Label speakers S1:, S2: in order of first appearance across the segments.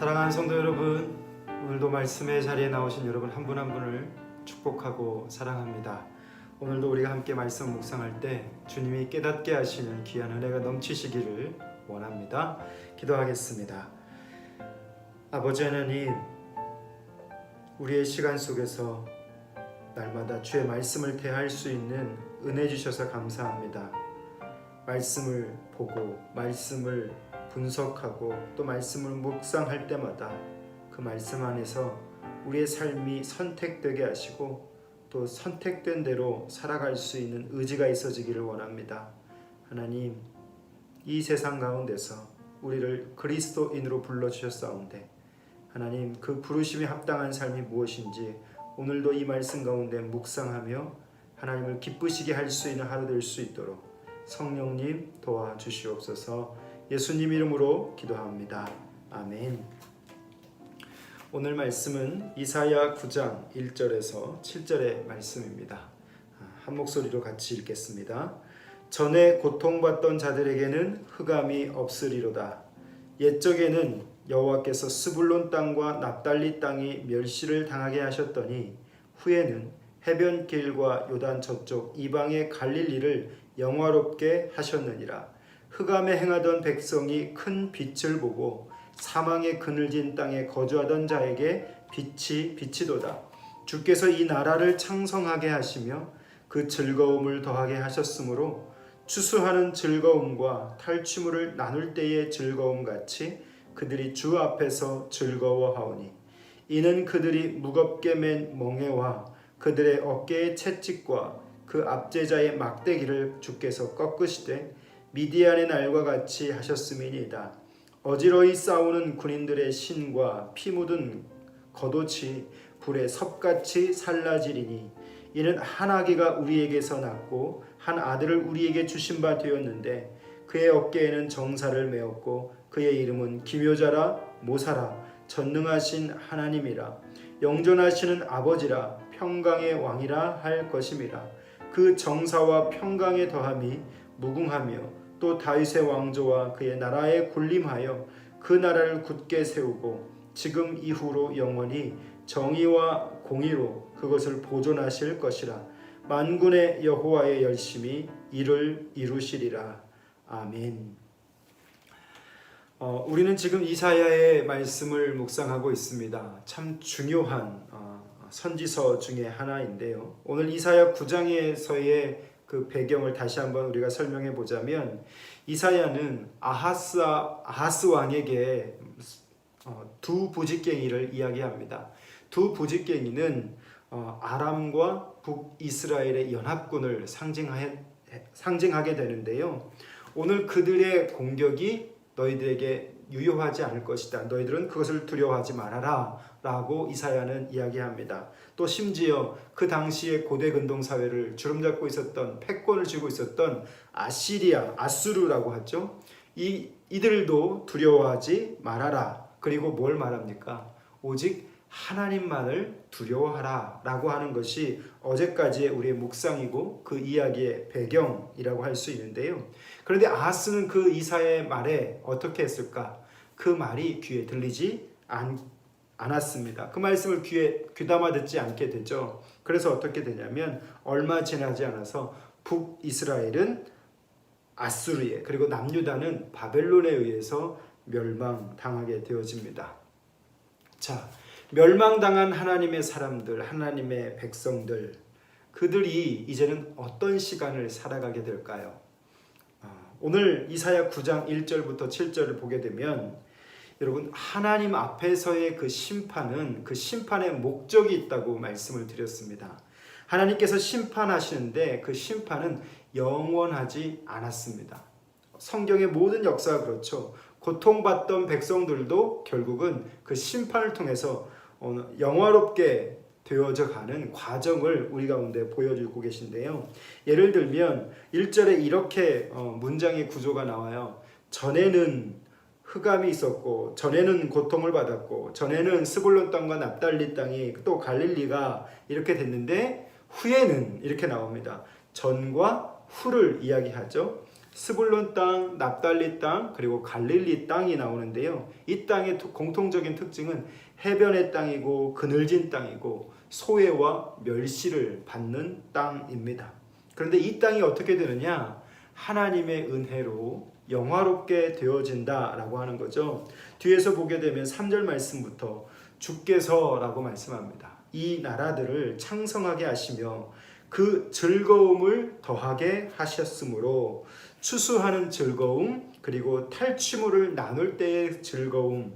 S1: 사랑하는 성도 여러분, 오늘도 말씀의 자리에 나오신 여러분 한 분 한 분을 축복하고 사랑합니다. 오늘도 우리가 함께 말씀 묵상할 때 주님이 깨닫게 하시는 귀한 은혜가 넘치시기를 원합니다. 기도하겠습니다. 아버지 하나님, 우리의 시간 속에서 날마다 주의 말씀을 대할 수 있는 은혜 주셔서 감사합니다. 말씀을 보고 말씀을 분석하고 또 말씀을 묵상할 때마다 그 말씀 안에서 우리의 삶이 선택되게 하시고 또 선택된 대로 살아갈 수 있는 의지가 있어지기를 원합니다. 하나님, 이 세상 가운데서 우리를 그리스도인으로 불러주셨사온데 하나님, 그 부르심에 합당한 삶이 무엇인지 오늘도 이 말씀 가운데 묵상하며 하나님을 기쁘시게 할 수 있는 하루 될 수 있도록 성령님 도와주시옵소서. 예수님 이름으로 기도합니다. 아멘. 오늘 말씀은 이사야 9장 1절에서 7절의 말씀입니다. 한 목소리로 같이 읽겠습니다. 전에 고통받던 자들에게는 흑암이 없으리로다. 옛적에는 여호와께서 스불론 땅과 납달리 땅이 멸시를 당하게 하셨더니 후에는 해변길과 요단 저쪽 이방의 갈릴리를 영화롭게 하셨느니라. 흑암에 행하던 백성이 큰 빛을 보고 사망의 그늘진 땅에 거주하던 자에게 빛이 비치도다. 주께서 이 나라를 창성하게 하시며 그 즐거움을 더하게 하셨으므로 추수하는 즐거움과 탈취물을 나눌 때의 즐거움 같이 그들이 주 앞에서 즐거워하오니 이는 그들이 무겁게 맨 멍에와 그들의 어깨의 채찍과 그 압제자의 막대기를 주께서 꺾으시되 미디안의 날과 같이 하셨음이니이다. 어지러이 싸우는 군인들의 신과 피 묻은 겉옷이 불에 섭같이 살라지리니 이는 한 아기가 우리에게서 낳고 한 아들을 우리에게 주신 바 되었는데 그의 어깨에는 정사를 메었고 그의 이름은 기묘자라 모사라 전능하신 하나님이라 영존하시는 아버지라 평강의 왕이라 할 것임이라. 그 정사와 평강의 더함이 무궁하며 또 다윗의 왕조와 그의 나라에 군림하여 그 나라를 굳게 세우고 지금 이후로 영원히 정의와 공의로 그것을 보존하실 것이라. 만군의 여호와의 열심히 이를 이루시리라. 아멘. 우리는 지금 이사야의 말씀을 묵상하고 있습니다. 참 중요한 선지서 중에 하나인데요. 오늘 이사야 9장에서의 그 배경을 다시 한번 우리가 설명해 보자면 이사야는 아하스 왕에게 두 부직갱이를 이야기합니다. 두 부직갱이는 아람과 북이스라엘의 연합군을 상징하게 되는데요. 오늘 그들의 공격이 너희들에게 유효하지 않을 것이다. 너희들은 그것을 두려워하지 말아라 라고 이사야는 이야기합니다. 또 심지어 그 당시에 고대 근동 사회를 주름잡고 있었던 패권을 쥐고 있었던 아수르라고 하죠. 이들도 두려워하지 말아라. 그리고 뭘 말합니까? 오직 하나님만을 두려워하라 라고 하는 것이 어제까지의 우리의 묵상이고 그 이야기의 배경이라고 할 수 있는데요. 그런데 아하스는 그 이사야의 말에 어떻게 했을까? 그 말이 귀에 들리지 않았습니다. 그 말씀을 귀에 귀담아 듣지 않게 되죠. 그래서 어떻게 되냐면 얼마 지나지 않아서 북이스라엘은 아수르에 그리고 남유다는 바벨론에 의해서 멸망당하게 되어집니다. 자, 멸망당한 하나님의 사람들, 하나님의 백성들, 그들이 이제는 어떤 시간을 살아가게 될까요? 오늘 이사야 9장 1절부터 7절을 보게 되면 여러분, 하나님 앞에서의 그 심판은 그 심판의 목적이 있다고 말씀을 드렸습니다. 하나님께서 심판하시는데 그 심판은 영원하지 않았습니다. 성경의 모든 역사가 그렇죠. 고통받던 백성들도 결국은 그 심판을 통해서 영화롭게 되어져 가는 과정을 우리 가운데 보여주고 계신데요. 예를 들면 1절에 이렇게 문장의 구조가 나와요. 전에는 흑암이 있었고 전에는 고통을 받았고 전에는 스불론 땅과 납달리 땅이 또 갈릴리가 이렇게 됐는데 후에는 이렇게 나옵니다. 전과 후를 이야기하죠. 스불론 땅, 납달리 땅, 그리고 갈릴리 땅이 나오는데요. 이 땅의 공통적인 특징은 해변의 땅이고 그늘진 땅이고 소외와 멸시를 받는 땅입니다. 그런데 이 땅이 어떻게 되느냐? 하나님의 은혜로 영화롭게 되어진다라고 하는 거죠. 뒤에서 보게 되면 3절 말씀부터 주께서라고 말씀합니다. 이 나라들을 창성하게 하시며 그 즐거움을 더하게 하셨으므로 추수하는 즐거움 그리고 탈취물을 나눌 때의 즐거움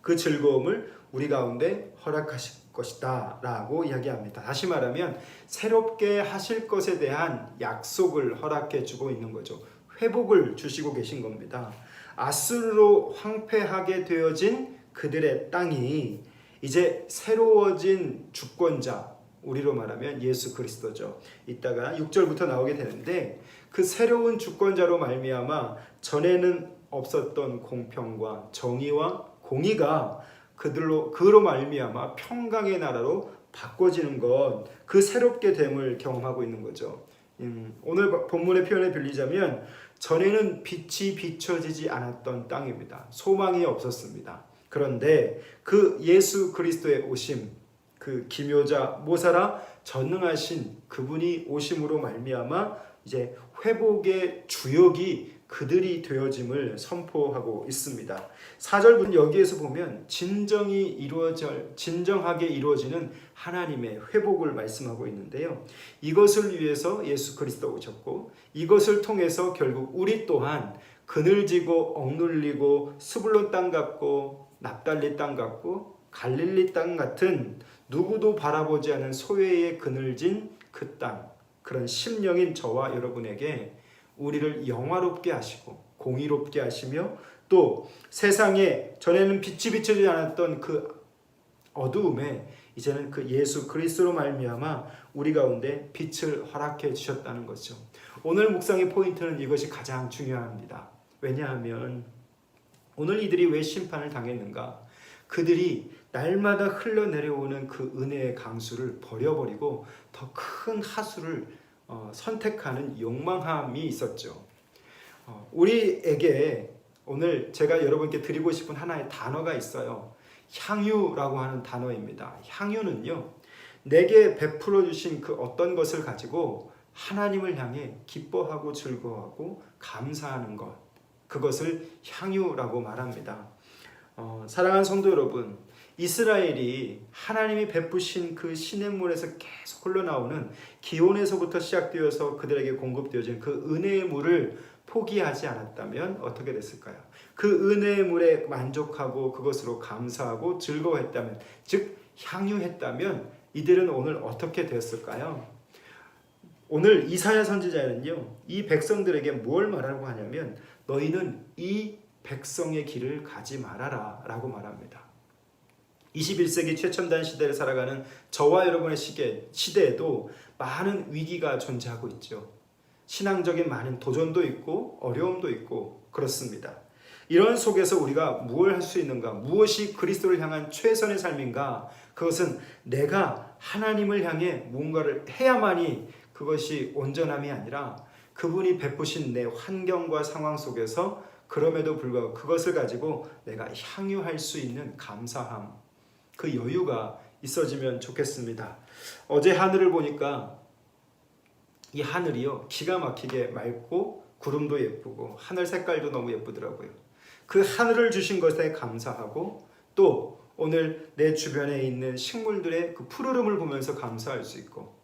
S1: 그 즐거움을 우리 가운데 허락하실 것이다 라고 이야기합니다. 다시 말하면 새롭게 하실 것에 대한 약속을 허락해 주고 있는 거죠. 회복을 주시고 계신 겁니다. 아수르로 황폐하게 되어진 그들의 땅이 이제 새로워진 주권자, 우리로 말하면 예수 그리스도죠. 이따가 6절부터 나오게 되는데 그 새로운 주권자로 말미암아 전에는 없었던 공평과 정의와 공의가 그로 말미암아 평강의 나라로 바꿔지는 것, 그 새롭게 됨을 경험하고 있는 거죠. 오늘 본문의 표현에 빌리자면 전에는 빛이 비춰지지 않았던 땅입니다. 소망이 없었습니다. 그런데 그 예수 그리스도의 오심, 그 기묘자 모사라 전능하신 그분이 오심으로 말미암아 이제 회복의 주역이 그들이 되어짐을 선포하고 있습니다. 4절부터 여기에서 보면 진정하게 이루어지는 하나님의 회복을 말씀하고 있는데요. 이것을 위해서 예수 그리스도 오셨고 이것을 통해서 결국 우리 또한 그늘지고 억눌리고 스불론 땅 같고 납달리 땅 같고 갈릴리 땅 같은 누구도 바라보지 않은 소외의 그늘진 그 땅, 그런 심령인 저와 여러분에게 우리를 영화롭게 하시고 공의롭게 하시며 또 세상에 전에는 빛이 비춰지지 않았던 그 어두움에 이제는 그 예수 그리스도로 말미암아 우리 가운데 빛을 허락해 주셨다는 거죠. 오늘 묵상의 포인트는 이것이 가장 중요합니다. 왜냐하면 오늘 이들이 왜 심판을 당했는가? 그들이 날마다 흘러내려오는 그 은혜의 강수를 버려버리고 더 큰 하수를 선택하는 욕망함이 있었죠. 우리에게 오늘 제가 여러분께 드리고 싶은 하나의 단어가 있어요. 향유라고 하는 단어입니다. 향유는요, 내게 베풀어 주신 그 어떤 것을 가지고 하나님을 향해 기뻐하고 즐거워하고 감사하는 것, 그것을 향유라고 말합니다. 사랑하는 성도 여러분, 이스라엘이 하나님이 베푸신 그 시냇물에서 계속 흘러나오는 기온에서부터 시작되어서 그들에게 공급되어진 그 은혜의 물을 포기하지 않았다면 어떻게 됐을까요? 그 은혜의 물에 만족하고 그것으로 감사하고 즐거워했다면, 즉 향유했다면 이들은 오늘 어떻게 되었을까요? 오늘 이사야 선지자는요, 이 백성들에게 뭘 말하고 하냐면 너희는 이 백성의 길을 가지 말아라 라고 말합니다. 21세기 최첨단 시대를 살아가는 저와 여러분의 시대에도 많은 위기가 존재하고 있죠. 신앙적인 많은 도전도 있고 어려움도 있고 그렇습니다. 이런 속에서 우리가 무엇을 할 수 있는가? 무엇이 그리스도를 향한 최선의 삶인가? 그것은 내가 하나님을 향해 무언가를 해야만이 그것이 온전함이 아니라 그분이 베푸신 내 환경과 상황 속에서 그럼에도 불구하고 그것을 가지고 내가 향유할 수 있는 감사함, 그 여유가 있어지면 좋겠습니다. 어제 하늘을 보니까 이 하늘이요, 기가 막히게 맑고 구름도 예쁘고 하늘 색깔도 너무 예쁘더라고요. 그 하늘을 주신 것에 감사하고 또 오늘 내 주변에 있는 식물들의 그 푸르름을 보면서 감사할 수 있고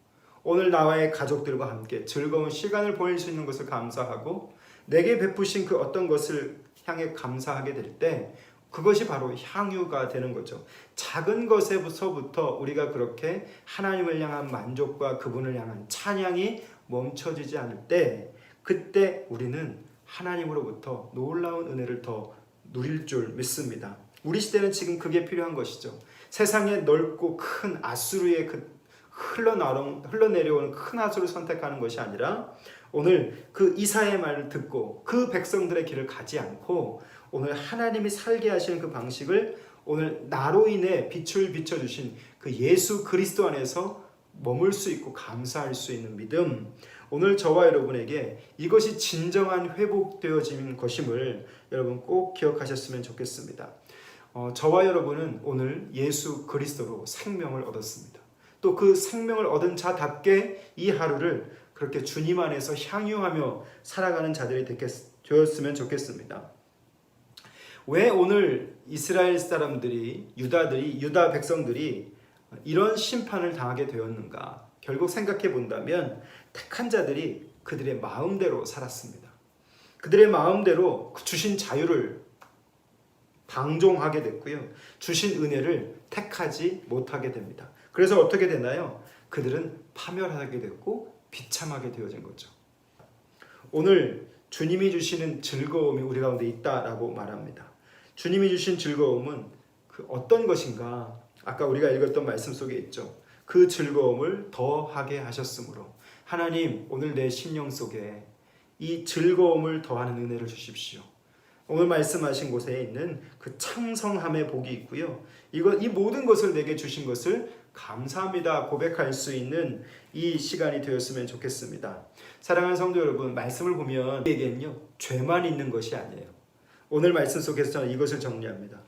S1: 오늘 나와의 가족들과 함께 즐거운 시간을 보낼 수 있는 것을 감사하고 내게 베푸신 그 어떤 것을 향해 감사하게 될 때 그것이 바로 향유가 되는 거죠. 작은 것에서부터 우리가 그렇게 하나님을 향한 만족과 그분을 향한 찬양이 멈춰지지 않을 때 그때 우리는 하나님으로부터 놀라운 은혜를 더 누릴 줄 믿습니다. 우리 시대는 지금 그게 필요한 것이죠. 세상에 넓고 큰 아수르의 그 흘러내려오는 큰 하수를 선택하는 것이 아니라 오늘 그 이사야의 말을 듣고 그 백성들의 길을 가지 않고 오늘 하나님이 살게 하시는 그 방식을 오늘 나로 인해 빛을 비춰주신 그 예수 그리스도 안에서 머물 수 있고 감사할 수 있는 믿음, 오늘 저와 여러분에게 이것이 진정한 회복되어진 것임을 여러분 꼭 기억하셨으면 좋겠습니다. 저와 여러분은 오늘 예수 그리스도로 생명을 얻었습니다. 또 그 생명을 얻은 자답게 이 하루를 그렇게 주님 안에서 향유하며 살아가는 자들이 되었으면 좋겠습니다. 왜 오늘 이스라엘 사람들이, 유다 백성들이 이런 심판을 당하게 되었는가? 결국 생각해 본다면 택한 자들이 그들의 마음대로 살았습니다. 그들의 마음대로 주신 자유를 방종하게 됐고요. 주신 은혜를 택하지 못하게 됩니다. 그래서 어떻게 되나요? 그들은 파멸하게 됐고 비참하게 되어진 거죠. 오늘 주님이 주시는 즐거움이 우리 가운데 있다라고 말합니다. 주님이 주신 즐거움은 그 어떤 것인가? 아까 우리가 읽었던 말씀 속에 있죠. 그 즐거움을 더하게 하셨으므로 하나님 오늘 내 심령 속에 이 즐거움을 더하는 은혜를 주십시오. 오늘 말씀하신 곳에 있는 그 창성함의 복이 있고요. 이 모든 것을 내게 주신 것을 감사합니다 고백할 수 있는 이 시간이 되었으면 좋겠습니다. 사랑하는 성도 여러분, 말씀을 보면 우리에게는요 죄만 있는 것이 아니에요. 오늘 말씀 속에서 저는 이것을 정리합니다.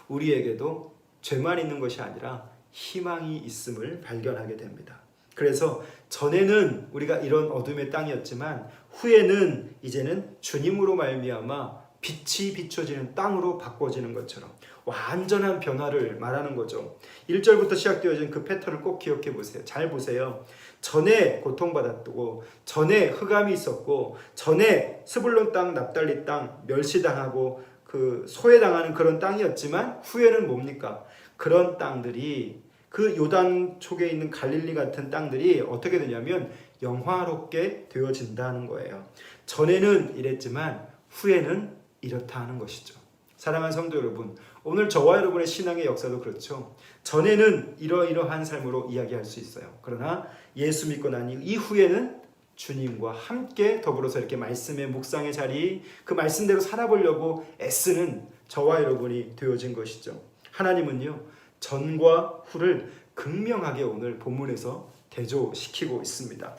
S1: 우리에게도 죄만 있는 것이 아니라 희망이 있음을 발견하게 됩니다. 그래서 전에는 우리가 이런 어둠의 땅이었지만 후에는 이제는 주님으로 말미암아 빛이 비춰지는 땅으로 바꿔지는 것처럼 완전한 변화를 말하는 거죠. 1절부터 시작되어진 그 패턴을 꼭 기억해 보세요. 잘 보세요. 전에 고통받았고, 전에 흑암이 있었고, 전에 스불론 땅, 납달리 땅 멸시당하고 그 소외당하는 그런 땅이었지만 후에는 뭡니까? 그런 땅들이 그 요단 촉에 있는 갈릴리 같은 땅들이 어떻게 되냐면 영화롭게 되어진다는 거예요. 전에는 이랬지만 후에는 이렇다 하는 것이죠. 사랑하는 성도 여러분, 오늘 저와 여러분의 신앙의 역사도 그렇죠. 전에는 이러이러한 삶으로 이야기할 수 있어요. 그러나 예수 믿고 난 이후에는 주님과 함께 더불어서 이렇게 말씀의 묵상의 자리, 그 말씀대로 살아보려고 애쓰는 저와 여러분이 되어진 것이죠. 하나님은요 전과 후를 극명하게 오늘 본문에서 대조시키고 있습니다.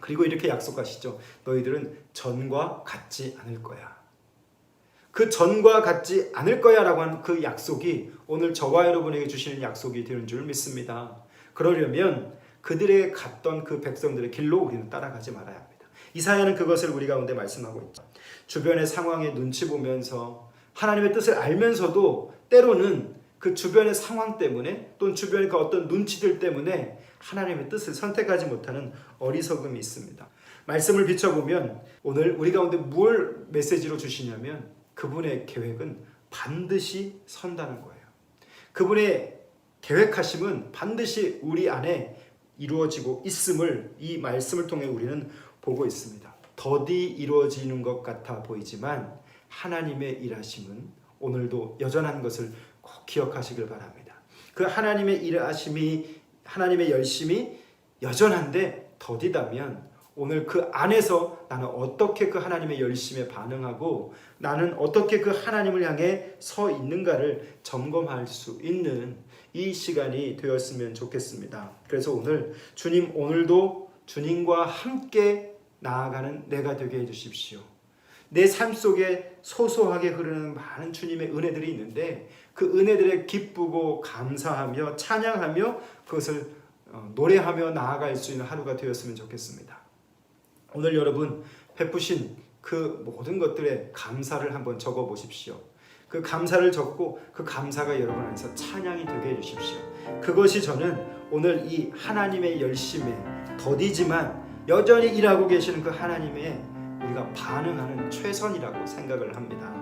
S1: 그리고 이렇게 약속하시죠. 너희들은 전과 같지 않을 거야. 그 전과 같지 않을 거야 라고 하는 그 약속이 오늘 저와 여러분에게 주시는 약속이 되는 줄 믿습니다. 그러려면 그들의 갔던 그 백성들의 길로 우리는 따라가지 말아야 합니다. 이사야는 그것을 우리 가운데 말씀하고 있죠. 주변의 상황에 눈치 보면서 하나님의 뜻을 알면서도 때로는 그 주변의 상황 때문에 또는 주변의 그 어떤 눈치들 때문에 하나님의 뜻을 선택하지 못하는 어리석음이 있습니다. 말씀을 비춰보면 오늘 우리 가운데 뭘 메시지로 주시냐면 그분의 계획은 반드시 선다는 거예요. 그분의 계획하심은 반드시 우리 안에 이루어지고 있음을 이 말씀을 통해 우리는 보고 있습니다. 더디 이루어지는 것 같아 보이지만 하나님의 일하심은 오늘도 여전한 것을 꼭 기억하시길 바랍니다. 그 하나님의 일하심이, 하나님의 열심이 여전한데 더디다면 오늘 그 안에서 나는 어떻게 그 하나님의 열심에 반응하고 나는 어떻게 그 하나님을 향해 서 있는가를 점검할 수 있는 이 시간이 되었으면 좋겠습니다. 그래서 오늘 주님, 오늘도 주님과 함께 나아가는 내가 되게 해주십시오. 내 삶 속에 소소하게 흐르는 많은 주님의 은혜들이 있는데 그 은혜들에 기쁘고 감사하며 찬양하며 그것을 노래하며 나아갈 수 있는 하루가 되었으면 좋겠습니다. 오늘 여러분 베푸신 그 모든 것들에 감사를 한번 적어 보십시오. 그 감사를 적고 그 감사가 여러분 안에서 찬양이 되게 해주십시오. 그것이 저는 오늘 이 하나님의 열심에 더디지만 여전히 일하고 계시는 그 하나님의 우리가 반응하는 최선이라고 생각을 합니다.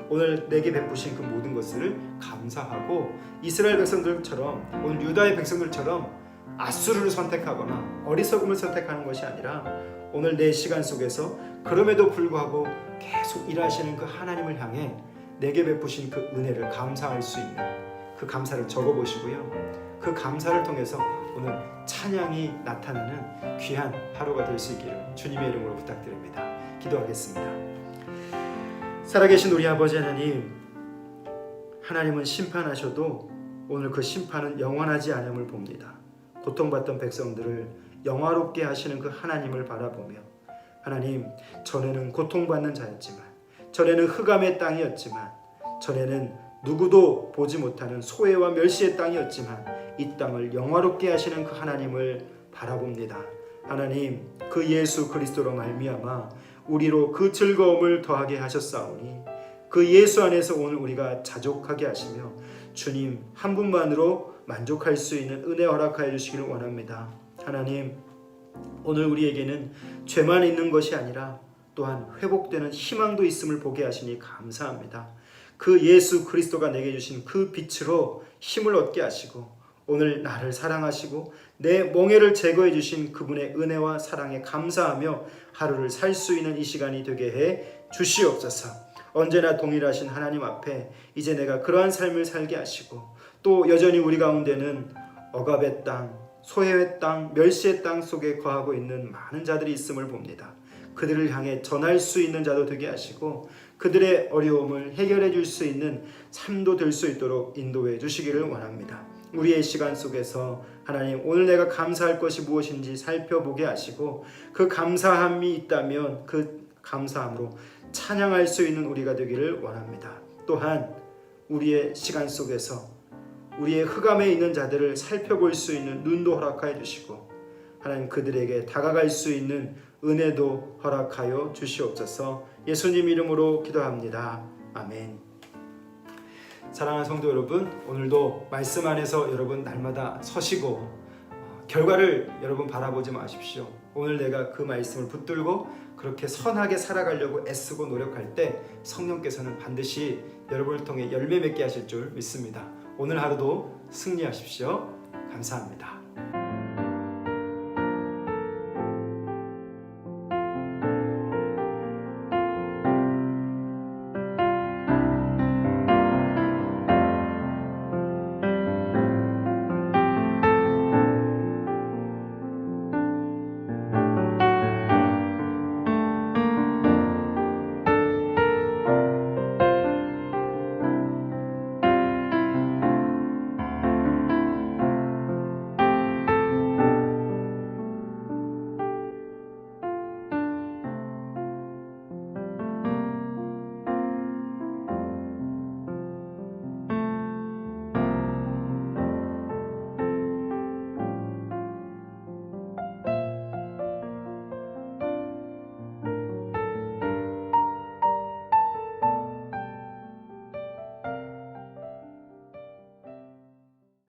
S1: 오늘 내게 베푸신 그 모든 것을 감사하고 이스라엘 백성들처럼 오늘 유다의 백성들처럼 앗수르를 선택하거나 어리석음을 선택하는 것이 아니라 오늘 내 시간 속에서 그럼에도 불구하고 계속 일하시는 그 하나님을 향해 내게 베푸신 그 은혜를 감사할 수 있는 그 감사를 적어보시고요. 그 감사를 통해서 오늘 찬양이 나타나는 귀한 하루가 될 수 있기를 주님의 이름으로 부탁드립니다. 기도하겠습니다. 살아계신 우리 아버지 하나님, 하나님은 심판하셔도 오늘 그 심판은 영원하지 않음을 봅니다. 고통받던 백성들을 영화롭게 하시는 그 하나님을 바라보며, 하나님, 전에는 고통받는 자였지만, 전에는 흑암의 땅이었지만, 전에는 누구도 보지 못하는 소외와 멸시의 땅이었지만 이 땅을 영화롭게 하시는 그 하나님을 바라봅니다. 하나님, 그 예수 그리스도로 말미암아 우리로 그 즐거움을 더하게 하셨사오니 그 예수 안에서 오늘 우리가 자족하게 하시며 주님 한 분만으로 만족할 수 있는 은혜 허락하여 주시기를 원합니다. 하나님, 오늘 우리에게는 죄만 있는 것이 아니라 또한 회복되는 희망도 있음을 보게 하시니 감사합니다. 그 예수 그리스도가 내게 주신 그 빛으로 힘을 얻게 하시고 오늘 나를 사랑하시고 내 멍에를 제거해 주신 그분의 은혜와 사랑에 감사하며 하루를 살 수 있는 이 시간이 되게 해 주시옵소서. 언제나 동일하신 하나님 앞에 이제 내가 그러한 삶을 살게 하시고 또 여전히 우리 가운데는 억압의 땅, 소외의 땅, 멸시의 땅 속에 거하고 있는 많은 자들이 있음을 봅니다. 그들을 향해 전할 수 있는 자도 되게 하시고 그들의 어려움을 해결해 줄 수 있는 삶도 될 수 있도록 인도해 주시기를 원합니다. 우리의 시간 속에서 하나님, 오늘 내가 감사할 것이 무엇인지 살펴보게 하시고 그 감사함이 있다면 그 감사함으로 찬양할 수 있는 우리가 되기를 원합니다. 또한 우리의 시간 속에서 우리의 흑암에 있는 자들을 살펴볼 수 있는 눈도 허락하여 주시고 하나님, 그들에게 다가갈 수 있는 은혜도 허락하여 주시옵소서. 예수님 이름으로 기도합니다. 아멘. 사랑하는 성도 여러분, 오늘도 말씀 안에서 여러분 날마다 서시고 결과를 여러분 바라보지 마십시오. 오늘 내가 그 말씀을 붙들고 그렇게 선하게 살아가려고 애쓰고 노력할 때 성령께서는 반드시 여러분을 통해 열매 맺게 하실 줄 믿습니다. 오늘 하루도 승리하십시오. 감사합니다.